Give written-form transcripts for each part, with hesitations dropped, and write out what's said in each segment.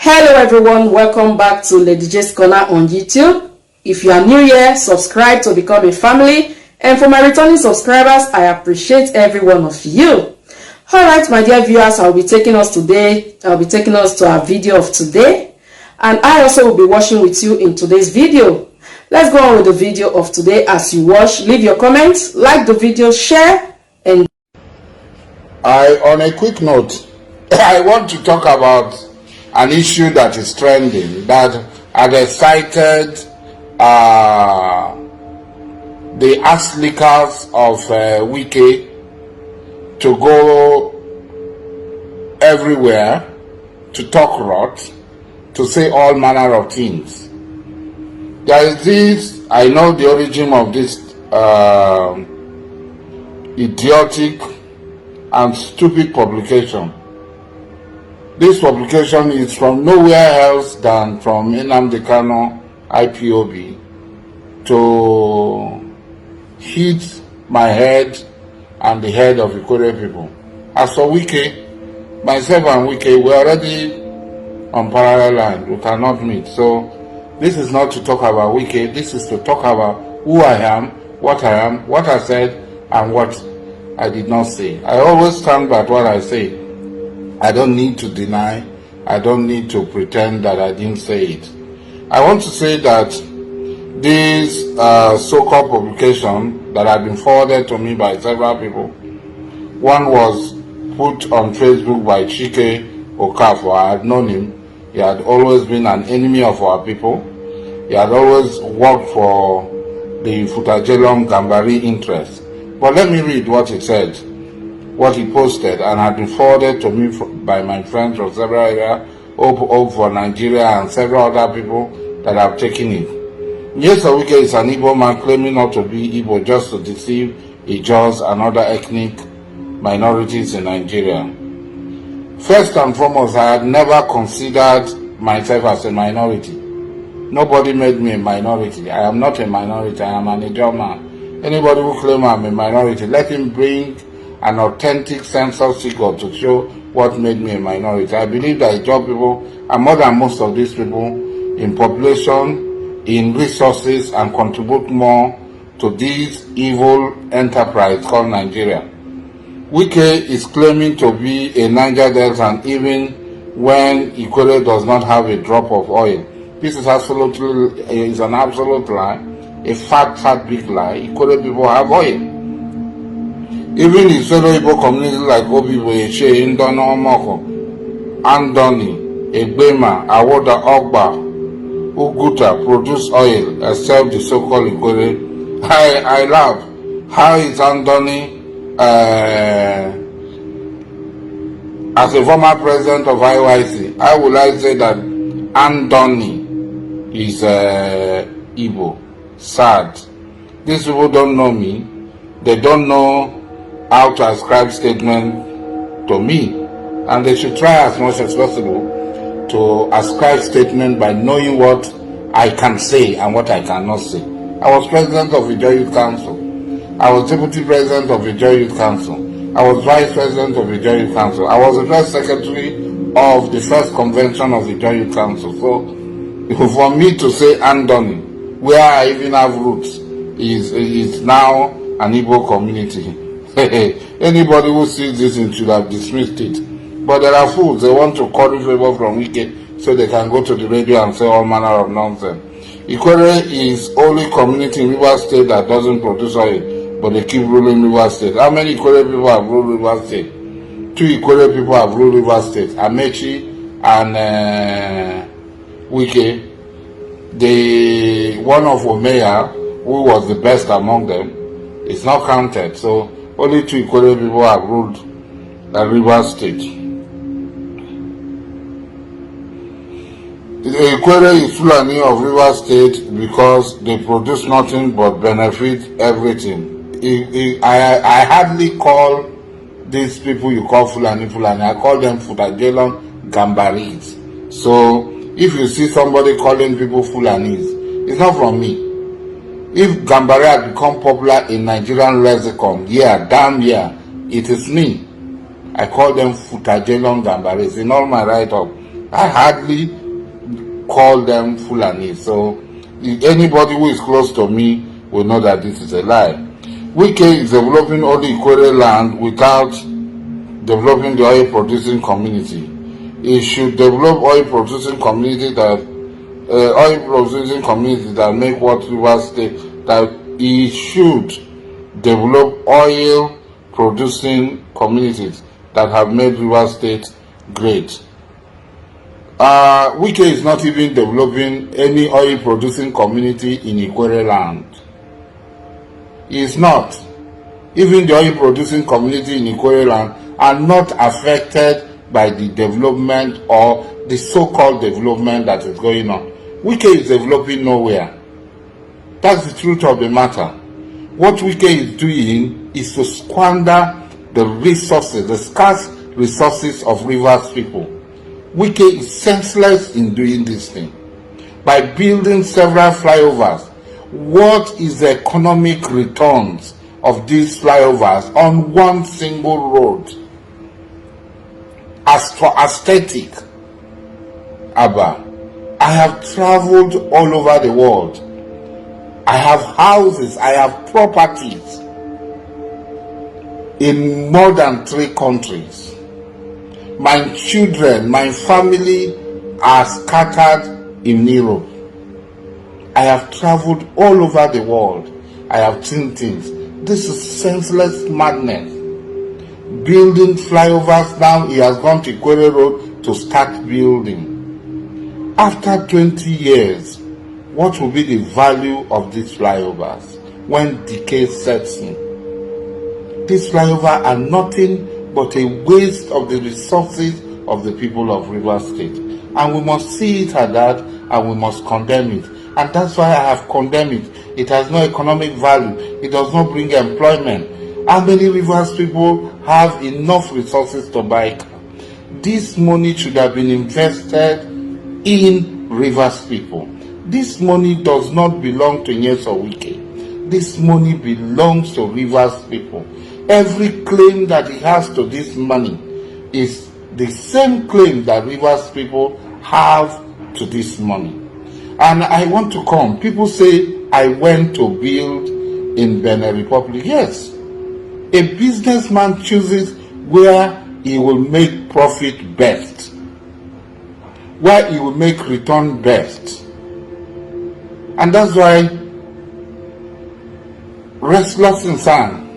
Hello everyone, welcome back to Lady J's Corner on YouTube. If you are new here, subscribe to become a family. And for my returning subscribers, I appreciate every one of you. Alright, my dear viewers, I'll be taking us to our video of today. And I also will be watching with you in today's video. Let's go on with the video of today. As you watch, leave your comments, like the video, share, and on a quick note, I want to talk about an issue that is trending, that had excited the ass lickers of Wike to go everywhere to talk rot, to say all manner of things. There is this, I know the origin of this idiotic and stupid publication. This publication is from nowhere else than from Nnamdi Kanu IPOB to hit my head and the head of Ikore people. As for Wike, myself and Wike, we're already on parallel line. We cannot meet. So this is not to talk about Wike. This is to talk about who I am, what I said, and what I did not say. I always stand by what I say. I don't need to deny. I don't need to pretend that I didn't say it. I want to say that this so-called publication that had been forwarded to me by several people, one was put on Facebook by Chike Okafor. I had known him. He had always been an enemy of our people. He had always worked for the Futajelong Gambari interest. But let me read what he said, what he posted, and had been forwarded to me by my friends from several areas, Hope for Nigeria, and several other people that have taken it. Yes, Wike is an Igbo man claiming not to be Igbo just to deceive Ijaws and other ethnic minorities in Nigeria. First and foremost, I had never considered myself as a minority. Nobody made me a minority. I am not a minority. I am an Ijaw man. Anybody who claims I'm a minority, let him bring an authentic census figure to show what made me a minority. I believe that Ijaw people are more than most of these people in population, in resources, and contribute more to this evil enterprise called Nigeria. Wike is claiming to be a Niger Delta, and even when Ikore does not have a drop of oil. This is an absolute lie. A fat big lie. Ikore people have oil. Even in fellow Igbo communities like Obibo, Eshe, Indono, Omoko, Andoni, Egbema, Awoda, Ogba, Uguta produce oil except the so-called Ikore. I laugh. How is Andoni, as a former president of IYC, how would I say that Andoni is Igbo? Sad. These people don't know me. They don't know how to ascribe statement to me, and they should try as much as possible to ascribe statement by knowing what I can say and what I cannot say. I was president of Ijaw Youth Council. I was deputy president of Ijaw Youth Council. I was vice president of Ijaw Youth Council. I was the first secretary of the first convention of Ijaw Youth Council. So for me to say Andoni, where I even have roots, is now an Igbo community. Anybody who sees this should have dismissed it. But there are fools. They want to curry favor from Wike so they can go to the radio and say all manner of nonsense. Ikore is only community in Rivers State that doesn't produce oil, but they keep ruling Rivers State. How many Ikore people have ruled Rivers State? 2 Ikore people have ruled Rivers State. Amechi and Wike. The one of Omeya, who was the best among them, is not counted. So only 2 Ikore people have ruled Rivers State. The Ikore is Fulani of Rivers State because they produce nothing but benefit everything. I hardly call these people you call Fulani. I call them Futajelong Gambaris. So if you see somebody calling people Fulanis, it's not from me. If Gambari had become popular in Nigerian lexicon, damn it is me. I call them Futajelong Gambaris in all my write-up. I hardly call them Fulani. So anybody who is close to me will know that this is a lie. Wike is developing only Ikwere land without developing the oil producing community. It should develop oil producing community that make what Rivers State, that it should develop oil producing communities that have made Rivers State great. Wike is not even developing any oil producing community in Ikwere land. He is not. Even the oil producing community in Ikwere land are not affected by the development or the so-called development that is going on. Wike is developing nowhere. That's the truth of the matter. What Wike is doing is to squander the resources, the scarce resources of Rivers people. Wike is senseless in doing this thing. By building several flyovers, what is the economic returns of these flyovers on one single road? As for aesthetic, Abba, I have traveled all over the world. I have houses, I have properties in more than 3 countries. My children, my family are scattered in Europe. I have traveled all over the world. I have seen things. This is senseless madness. Building flyovers now, he has gone to Ikwere Road to start building. After 20 years, what will be the value of these flyovers when decay sets in? These flyovers are nothing but a waste of the resources of the people of Rivers State. And we must see it at that, and we must condemn it. And that's why I have condemned it. It has no economic value. It does not bring employment. How many Rivers people have enough resources to buy car? This money should have been invested in Rivers people. This money does not belong to Nyeso Wike. This money belongs to Rivers people. Every claim that he has to this money is the same claim that Rivers people have to this money. And I want to come. People say I went to build in Benin Republic. Yes. A businessman chooses where he will make profit best, where he will make return best. And that's why restless insan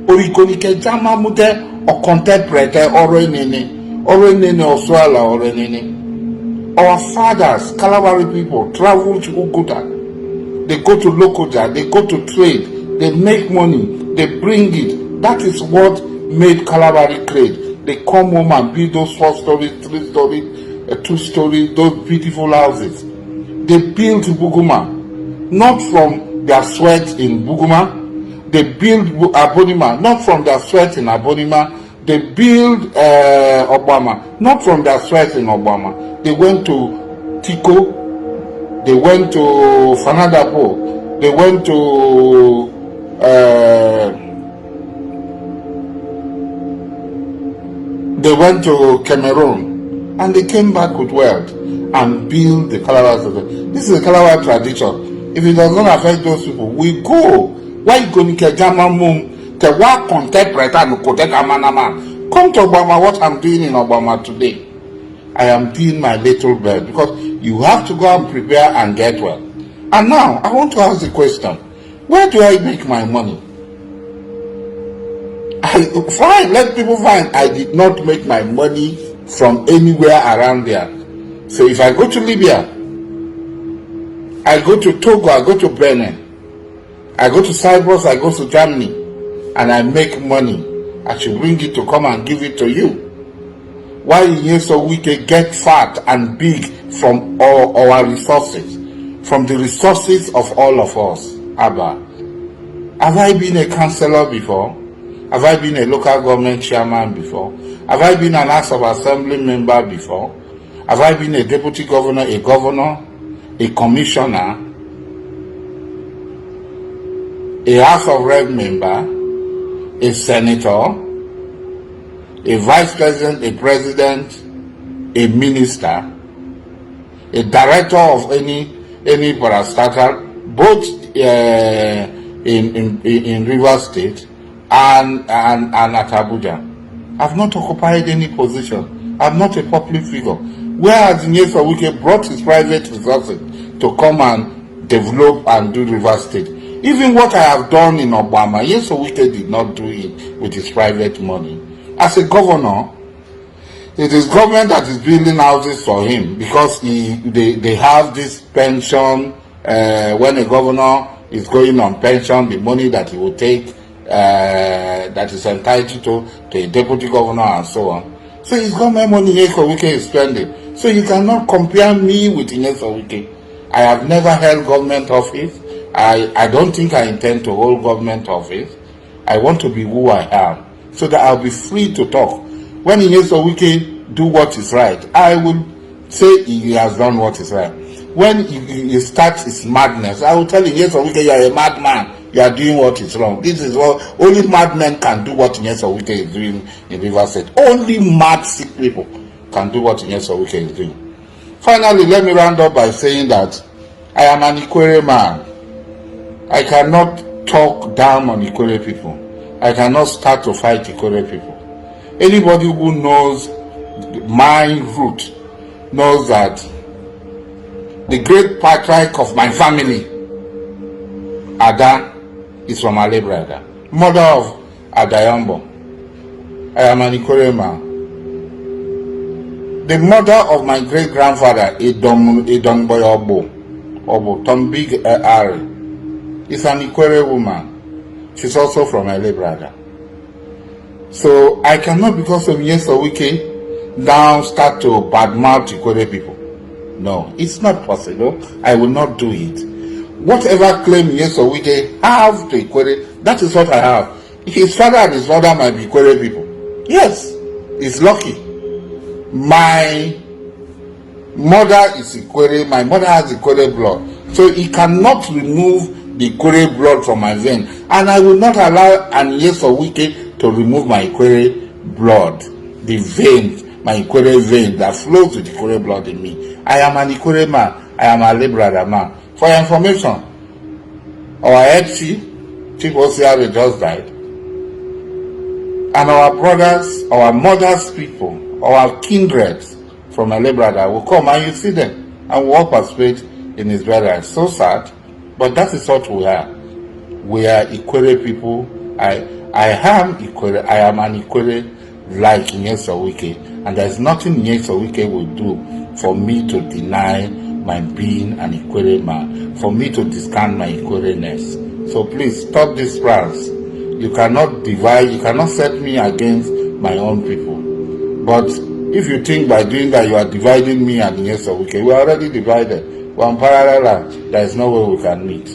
orikonike jama mute or contemplate orenene oswala orenene. Our fathers, Kalabari people, travel to Uguda. They go to Lokoja, they go to trade, they make money, they bring it. That is what made Kalabari great. They come home and build those 4-story, 3-story, 2-story, those beautiful houses. They built Buguma, not from their sweat in Buguma. They built Abonima, not from their sweat in Abonima. They built Obama, not from their sweat in Obama. They went to Tiko, they went to Fanadapo, they went to Cameroon, and they came back with wealth and built the Calabar. This is the Calabar tradition. If it does not affect those people, we go. Why go to Jama Mum? Come to Obama, what I'm doing in Obama today. I am doing my little bit, because you have to go and prepare and get well. And now, I want to ask the question, where do I make my money? Fine, let people find I did not make my money from anywhere around there. So if I go to Libya, I go to Togo, I go to Benin, I go to Cyprus, I go to Germany, and I make money. I should bring it to come and give it to you. Why so we can get fat and big from all our resources, from the resources of all of us? Abba, have I been a councillor before? Have I been a local government chairman before? Have I been an House of Assembly member before? Have I been a deputy governor, a commissioner, a House of Rep member, a senator, a vice president, a president, a minister? a director of any parastatal, both in Rivers State and at Abuja. I've not occupied any position. I'm not a public figure. Whereas Nyeso Wike brought his private resources to come and develop and do Rivers State. Even what I have done in Obama, Nyeso Wike did not do it with his private money. As a governor, it is government that is building houses for him because they have this pension. When a governor is going on pension, the money that he will take that is entitled to a deputy governor and so on. So it's government money Nyeso Wike is spending. So you cannot compare me with Nyeso Wike. I have never held government office. I don't think I intend to hold government office. I want to be who I am so that I'll be free to talk. When Nyeso Wike do what is right, I will say he has done what is right. When he starts his madness, I will tell Nyeso Wike, you are a madman. You are doing what is wrong. This is what only madmen can do. What Nyeso Wike is doing in Rivers State. Only mad sick people can do what Nyeso Wike is doing. Finally, let me round up by saying that I am an Ikwere man. I cannot talk down on Ikwere people. I cannot start to fight Ikwere people. Anybody who knows my root knows that the great patriarch of my family, Ada, is from Alebrada, mother of Adayambo. I am an Ikwere man. The mother of my great grandfather, Idonboy Obo, Tombig Ari, is an Ikwere woman. She's also from Alebrada. So I cannot, because of Nyeso Wike, now start to badmouth Ikwere people. No, it's not possible. I will not do it. Whatever claim Nyeso Wike have to Ikwere, that is what I have. His father and his mother might be Ikwere people. Yes, he's lucky. My mother is Ikwere. My mother has Ikwere blood. So he cannot remove the Ikwere blood from my vein. And I will not allow Nyeso Wike to remove my Ikwere blood. The vein, my Ikwere vein that flows with Ikwere blood in me. I am an Ikwere man. I am a Alebrada man. For your information, our head chief Osiare just died. And our brothers, our mother's people, our kindreds from Alebrada will come and you see them and will participate in his burial. It's so sad, but that is what we are. We are Ikwere people. I am Ikwere. I am an Ikwere like Nyeso Wike, and there is nothing Nyeso Wike will do for me to deny my being an Ikwere man, for me to discount my Ikwere-ness. So please stop these plans. You cannot divide, you cannot set me against my own people. But if you think by doing that you are dividing me and Nyeso Wike, we are already divided. We are on parallel lines. There is no way we can meet.